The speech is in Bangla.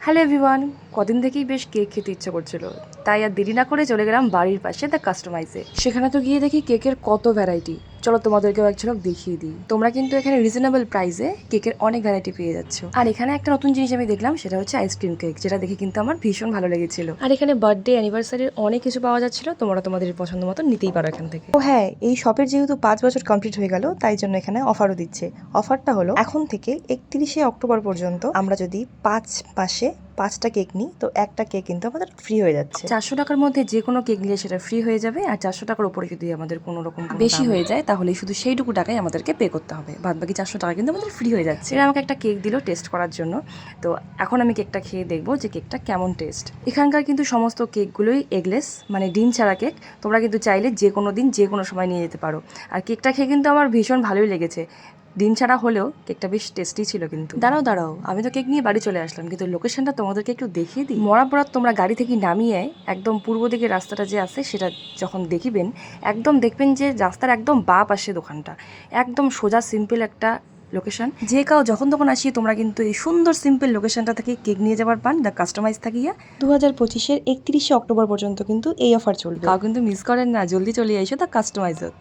হ্যালো এভরিওয়ান, কদিন থেকেই বেশ কেক খেতে ইচ্ছে করছিল, তাই আর দেরি না করে চলে গেলাম বাড়ির পাশে দ্য কাস্টমাইজে। সেখানে তো গিয়ে দেখি কেকের কত ভ্যারাইটি। চলো তোমাদেরকেও এক ঝলক দেখিয়ে দিই। তোমরা কিন্তু এখানে রিজনেবল প্রাইসে কেকের অনেক ভ্যারাইটি পেয়ে যাচ্ছ। আর এখানে একটা নতুন জিনিস আমি দেখলাম, সেটা হচ্ছে আইসক্রিম কেক, যেটা দেখে কিন্তু আমার ভীষণ ভালো লেগেছিল। আর এখানে বার্থডে অ্যানিভার্সারির অনেক কিছু পাওয়া যাচ্ছিল, তোমরা তোমাদের পছন্দ মতো নিতেই পারো এখান থেকে। ও হ্যাঁ, এই শপের যেহেতু 5 বছর কমপ্লিট হয়ে গেল, তাই জন্য এখানে অফারও দিচ্ছে। অফারটা হলো এখন থেকে 31শে অক্টোবর পর্যন্ত আমরা যদি 5 মাসে 5টা কেক নিই, তো একটা কেক কিন্তু আমাদের ফ্রি হয়ে যাচ্ছে। 400 টাকার মধ্যে যে কোনো কেক নিলে সেটা ফ্রি হয়ে যাবে। আর 400 টাকার উপরে যদি আমাদের কোনো রকম বেশি হয়ে যায়, তাহলে শুধু সেইটুকু টাকাই আমাদেরকে পে করতে হবে, বাদ বাকি 400 টাকা কিন্তু আমাদের ফ্রি হয়ে যাচ্ছে। এরা আমাকে একটা কেক দিল টেস্ট করার জন্য, তো এখন আমি কেকটা খেয়ে দেখবো যে কেকটা কেমন টেস্ট। এখানকার কিন্তু সমস্ত কেকগুলোই এগলেস, মানে ডিম ছাড়া কেক। তোমরা কিন্তু চাইলে যে কোনো দিন যে কোনো সময় নিয়ে যেতে পারো। আর কেকটা খেয়ে কিন্তু আমার ভীষণ ভালোই লেগেছে। ডিম ছাড়া হলেও কেকটা বেশ টেস্টি ছিল। কিন্তু দাঁড়াও, আমি তো কেক নিয়ে বাড়ি চলে আসলাম, কিন্তু লোকেশনটা তোমাদেরকে একটু দেখিয়ে দিই। মরাবরাত তোমরা গাড়ি থেকে নামিয়ে একদম পূর্ব দিকে রাস্তাটা যে আছে, সেটা যখন দেখিবেন, একদম দেখবেন যে রাস্তার একদম বাঁ পাশে দোকানটা, একদম সোজা সিম্পল একটা লোকেশন। যে কাউ যখন তখন আসিয়ে তোমরা কিন্তু এই সুন্দর সিম্পল লোকেশনটা থেকে কেক নিয়ে যাবার পান, দ্য কাস্টমাইজ থাকিয়া। 2025-এর 31শে অক্টোবর পর্যন্ত কিন্তু এই অফার চলবে। কাউ কিন্তু মিস করেন না, জলদি চলে এসো দ্য কাস্টমাইজত।